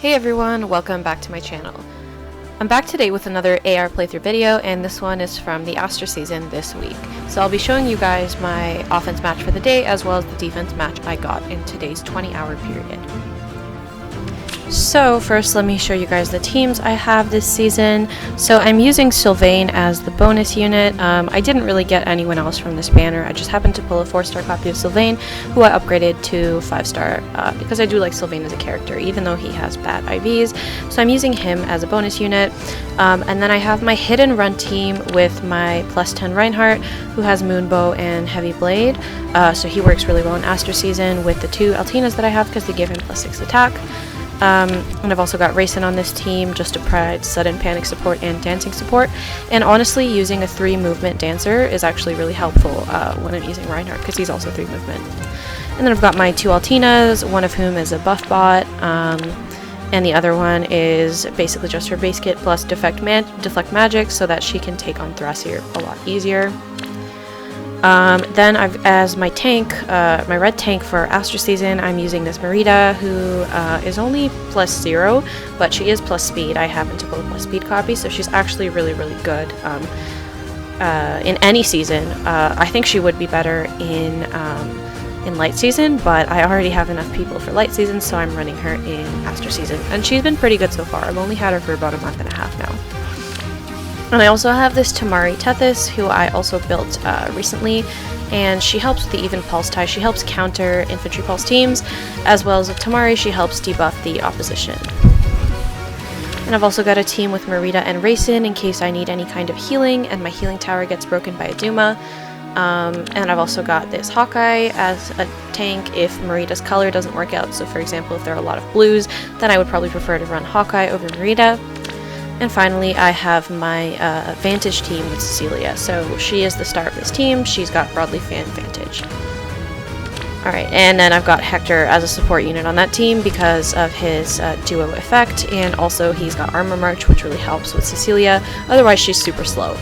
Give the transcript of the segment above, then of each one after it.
Hey everyone, welcome back to my channel. I'm back today with another AR playthrough video, and this one is from the Astra season this week. So I'll be showing you guys my offense match for the day as well as the defense match I got in today's 20-hour period. So first let me show you guys the teams I have this season. So I'm using Sylvain as the bonus unit. I didn't really get anyone else from this banner. I just happened to pull a 4-star copy of Sylvain, who I upgraded to 5-star because I do like Sylvain as a character, even though he has bad IVs. So I'm using him as a bonus unit. And then I have my hit and run team with my +10 Reinhardt, who has Moonbow and Heavy Blade. So he works really well in Astra season with the 2 Altinas that I have because they give him +6 attack. And I've also got Racing on this team just to provide sudden panic support and dancing support. And honestly, using a 3 movement dancer is actually really helpful when I'm using Reinhardt because he's also 3 movement. And then I've got my 2 Altinas, one of whom is a buff bot, and the other one is basically just her base kit plus deflect magic so that she can take on Thrasier a lot easier. Then as my tank, my red tank for Astra season, I'm using this Mareeta, who is only +0, but she is +speed. I happen to pull a +speed copy, so she's actually really good in any season. I think she would be better in light season, but I already have enough people for light season, so I'm running her in Astra season, and she's been pretty good so far. I've only had her for about a month and a half now. And I also have this Tamari Tethys, who I also built recently, and she helps with the even pulse tie. She helps counter infantry pulse teams, as well as with Tamari, she helps debuff the opposition. And I've also got a team with Mareeta and Racing in case I need any kind of healing and my healing tower gets broken by a Duma. And I've also got this Hawkeye as a tank if Mareeta's color doesn't work out. So for example, if there are a lot of blues, then I would probably prefer to run Hawkeye over Mareeta. And finally, I have my Vantage team with Cecilia. So she is the star of this team. She's got Broadly Fan Vantage. Alright, and then I've got Hector as a support unit on that team because of his duo effect, and also he's got Armor March, which really helps with Cecilia. Otherwise, she's super slow.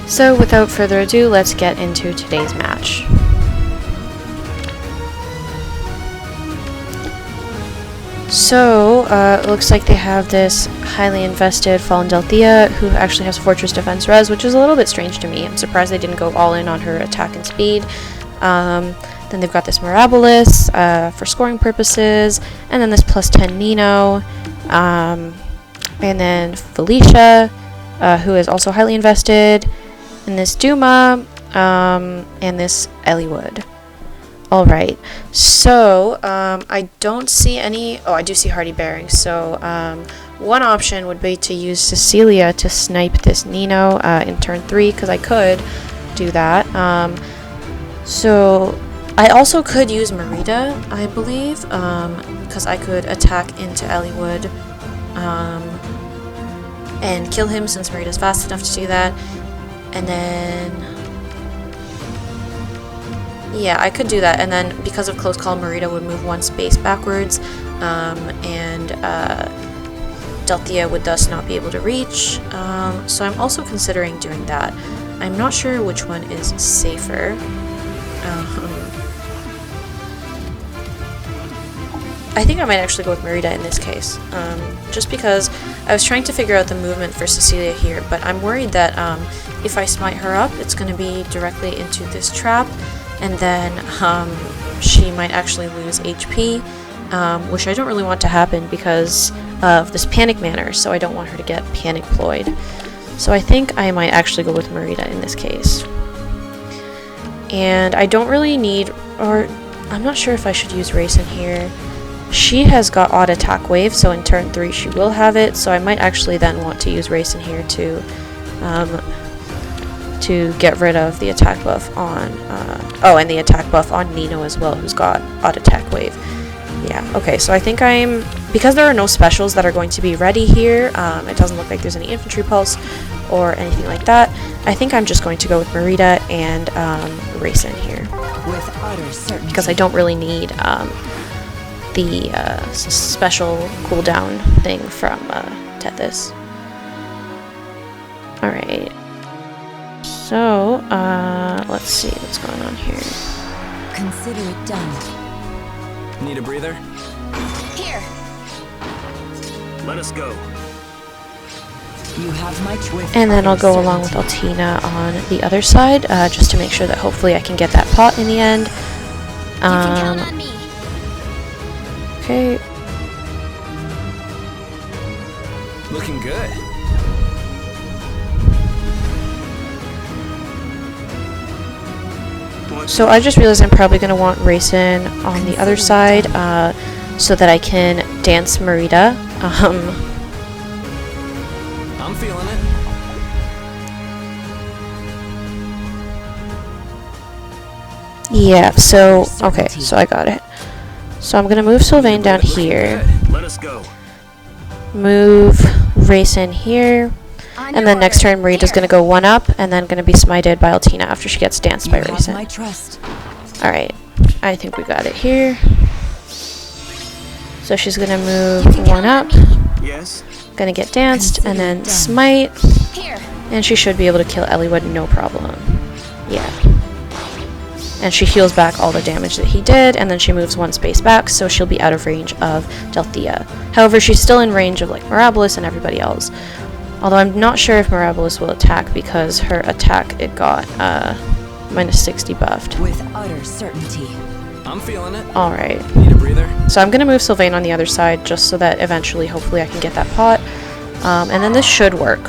So without further ado, let's get into today's match. So, it looks like they have this highly invested Fallen Delthea, who actually has Fortress Defense Res, which is a little bit strange to me. I'm surprised they didn't go all in on her attack and speed. Then they've got this Mirabilis for scoring purposes, and then this +10 Nino, and then Felicia, who is also highly invested, and this Duma, and this Eliwood. Alright, so I don't see any. Oh, I do see Hardy Bearing. So one option would be to use Cecilia to snipe this Nino in turn 3, because I could do that. So I also could use Mareeta, I believe, because I could attack into Eliwood and kill him since Mareeta's fast enough to do that. And then yeah, I could do that, and then because of Close Call, Mareeta would move 1 space backwards, and Delthea would thus not be able to reach, so I'm also considering doing that. I'm not sure which one is safer. I think I might actually go with Mareeta in this case, just because I was trying to figure out the movement for Cecilia here, but I'm worried that if I smite her up, it's going to be directly into this trap, and then she might actually lose HP, which I don't really want to happen because of this panic manner, so I don't want her to get panic ployed. So I think I might actually go with Mareeta in this case. And I don't really need, or I'm not sure if I should use Racing here. She has got odd attack wave, so in turn 3 she will have it, so I might actually then want to use Racing here to get rid of the attack buff on, and the attack buff on Nino as well, who's got odd attack wave. Yeah, okay, so I think because there are no specials that are going to be ready here, it doesn't look like there's any infantry pulse or anything like that, I think I'm just going to go with Mareeta and Racing here. With utter certainty. Because I don't really need the special cooldown thing from Tethys. Alright. So, let's see what's going on here. Consider it done. Need a breather? Here. Let us go. You have my choice. And then I'll go along with Altina on the other side, just to make sure that hopefully I can get that pot in the end. You can count on me. Okay. Looking good. So I just realized I'm probably going to want Raisin on the other side, so that I can dance Mareeta. I'm feeling it. Yeah, so, okay, so I got it. So I'm going to move Sylvain down here, Let us go. move Raisin here, and then next turn Mareeta's going to go 1-up, and then going to be smited by Altina after she gets danced by You have Raisin. my trust. Alright, I think we got it here. So she's going to move 1-up, Yes. going to get danced, and then smite, Here. and she should be able to kill Eliwood no problem. Yeah. And she heals back all the damage that he did, and then she moves 1 space back, so she'll be out of range of Delthea. However, she's still in range of like Mirabilis and everybody else. Although I'm not sure if Mirabilis will attack because her attack, it got minus 60 buffed. With utter certainty. I'm feeling it. Alright. Need a breather. So I'm going to move Sylvain on the other side just so that eventually, hopefully, I can get that pot. And then this should work.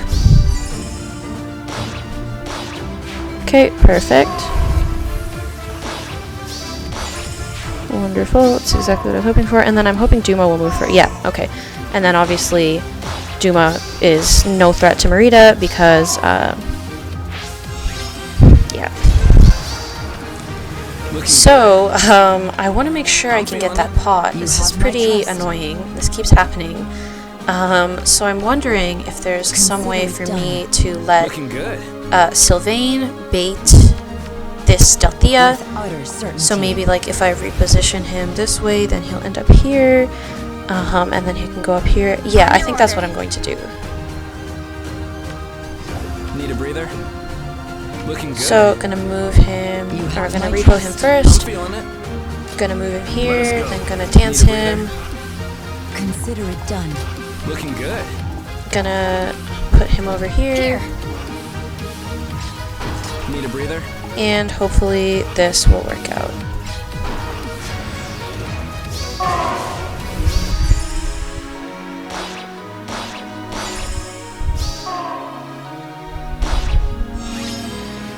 Okay, perfect. Wonderful. That's exactly what I'm hoping for. And then I'm hoping Duma will move for... Yeah, okay. And then obviously Duma is no threat to Mareeta because... yeah. So, I want to make sure I can get that pot. This is pretty annoying. This keeps happening. So I'm wondering if there's some way for me to let Looking good. Sylvain bait this Delthea. With utter certainty. So maybe like if I reposition him this way, then he'll end up here. And then he can go up here. Yeah, I think that's what I'm going to do. Need a breather. Looking good. So, gonna move him, You or have gonna my repo him trust. I'm first. feeling it. Gonna move him Let here, us go. then gonna dance Need a breather. him. Consider it done. Looking good. Gonna put him over here. Need a breather. And hopefully this will work out.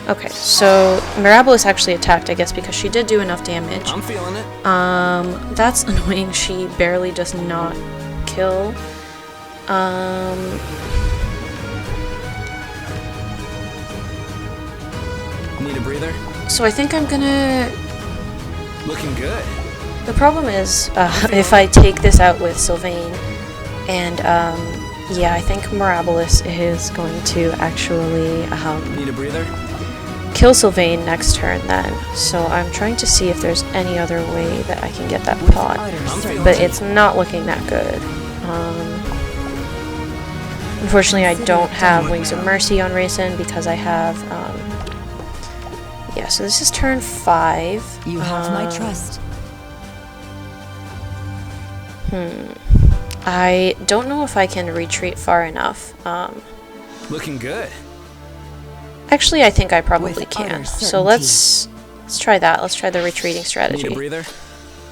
Okay, so Mirabilis actually attacked, I guess, because she did do enough damage. I'm feeling it. That's annoying. She barely does not kill. Need a breather. So I think I'm gonna... Looking good. The problem is, if I take this out with Sylvain, and, yeah, I think Mirabilis is going to actually, Need a breather. kill Sylvain next turn then. So I'm trying to see if there's any other way that I can get that With pot. utter I'm certainty. But it's not looking that good. Unfortunately, I don't have Wings of Mercy on Raisin because I have, yeah, so this is turn 5. You have my trust. I don't know if I can retreat far enough. Looking good. Actually, I think I probably With can. utter So let's try that. Let's try the retreating Need a strategy. breather.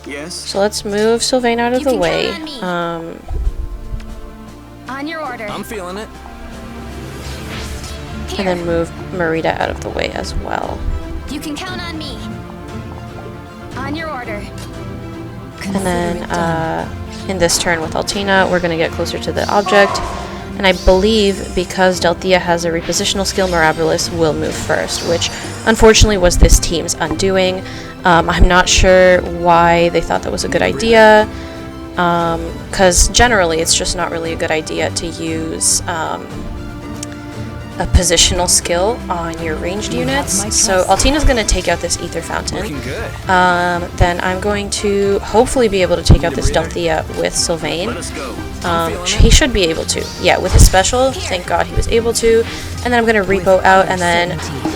Yes. So let's move Sylvain out of You the can way. count on me. On your order. I'm feeling it. And Here. then move Mareeta out of the way as well. You can count on me. On your order. And then in this turn with Altina, we're going to get closer to the object. And I believe because Delthea has a repositional skill, Mirabilis will move first, which unfortunately was this team's undoing. I'm not sure why they thought that was a good idea, because generally it's just not really a good idea to use a positional skill on your ranged You have units. my So trust. Altina's going to take out this Aether Fountain. Looking good. Then I'm going to hopefully be able to take out Need a this breather. Delthea with Sylvain. Let us go. I'm feeling He it. should be able to. Yeah, with his special, thank God he was able to. And then I'm going to repo out, and then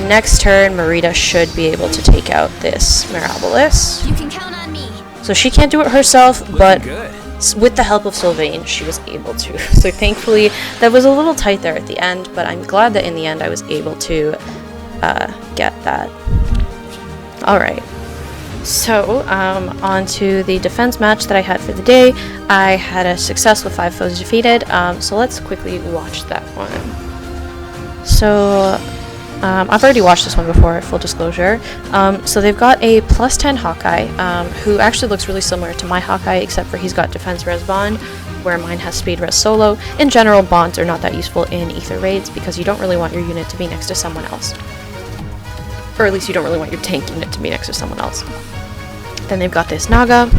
next turn, Mareeta should be able to take out this Mirabilis. You can count on me. So she can't do it herself, but Looking good. with the help of Sylvain, she was able to. So thankfully, that was a little tight there at the end, but I'm glad that in the end I was able to get that. Alright, so on to the defense match that I had for the day. I had a success with 5 foes defeated, so let's quickly watch that one. So I've already watched this one before, full disclosure. So they've got a +10 Hawkeye, who actually looks really similar to my Hawkeye, except for he's got defense res bond, where mine has speed res solo. In general, bonds are not that useful in Aether raids because you don't really want your unit to be next to someone else. Or at least you don't really want your tank unit to be next to someone else. Then they've got this Naga,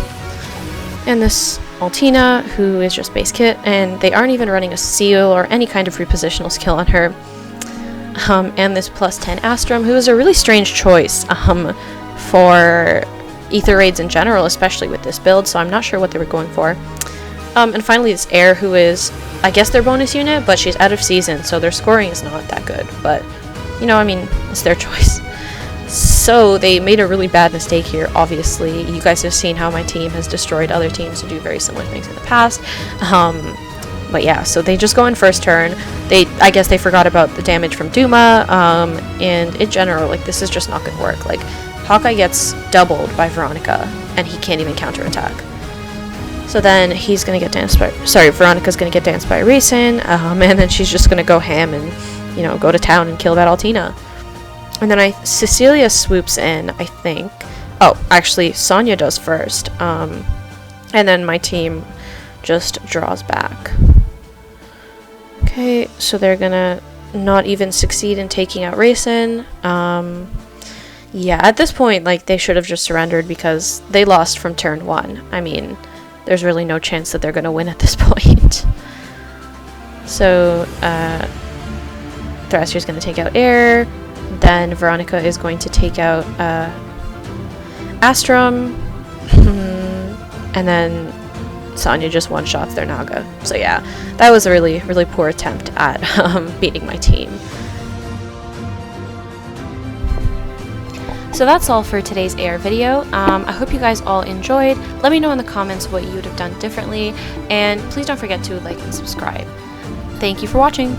and this Altina, who is just base kit, and they aren't even running a seal or any kind of repositional skill on her. And this +10 Astra, who is a really strange choice for Aether raids in general, especially with this build, so I'm not sure what they were going for. And finally this Air, who is, I guess, their bonus unit, but she's out of season, so their scoring is not that good, but, you know, I mean, it's their choice. So they made a really bad mistake here, obviously. You guys have seen how my team has destroyed other teams to do very similar things in the past. But yeah, so they just go in first turn. I guess they forgot about the damage from Duma, and in general, like, this is just not gonna work. Like, Hawkeye gets doubled by Veronica, and he can't even counterattack. So then he's gonna get danced by, Veronica's gonna get danced by Racing, and then she's just gonna go ham and, you know, go to town and kill that Altina. And then Cecilia swoops in, I think. Oh, actually, Sonya does first. And then my team just draws back. Okay, so they're gonna not even succeed in taking out Racing. Yeah, at this point, like, they should have just surrendered because they lost from turn 1. I mean, there's really no chance that they're gonna win at this point. So, Thrasher's gonna take out Air. Then Veronica is going to take out Astrum, and then Sonya just one-shots their Naga. So yeah, that was a really, really poor attempt at beating my team. So that's all for today's AR video. I hope you guys all enjoyed. Let me know in the comments what you would have done differently, and please don't forget to like and subscribe. Thank you for watching!